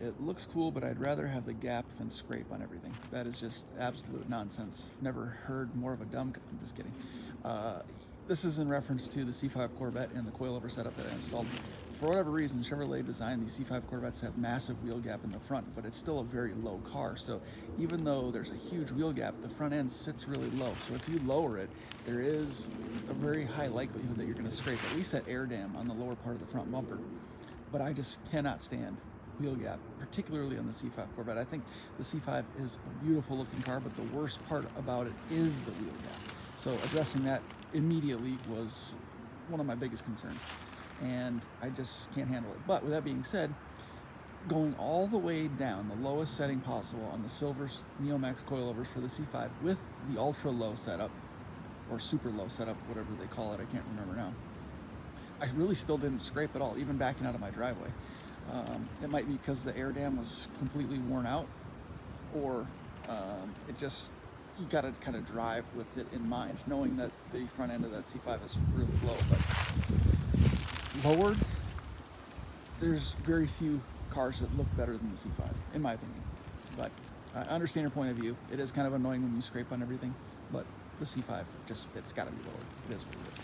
It looks cool, but I'd rather have the gap than scrape on everything. That is just absolute nonsense. Never heard more of a dumb. I'm just kidding. This is in reference to the C5 Corvette and the coilover setup that I installed. For whatever reason, Chevrolet designed these C5 Corvettes to have massive wheel gap in the front, but it's still a very low car. So even though there's a huge wheel gap, the front end sits really low. So if you lower it, there is a very high likelihood that you're going to scrape at least that air dam on the lower part of the front bumper. But I just cannot stand wheel gap, particularly on the C5 Corvette. I think the C5 is a beautiful looking car, but the worst part about it is the wheel gap. So addressing that immediately was one of my biggest concerns, and I just can't handle it. But with that being said, going all the way down, the lowest setting possible on the Silver's Neomax coilovers for the C5 with the ultra low setup, or super low setup, whatever they call it, I can't remember now, I really still didn't scrape at all, even backing out of my driveway. It might be because the air dam was completely worn out, or it just, you got to kind of drive with it in mind, knowing that the front end of that C5 is really low. But lowered, there's very few cars that look better than the C5, in my opinion. But I understand your point of view. It is kind of annoying when you scrape on everything, but the C5, just, it's got to be lowered. It is what it is.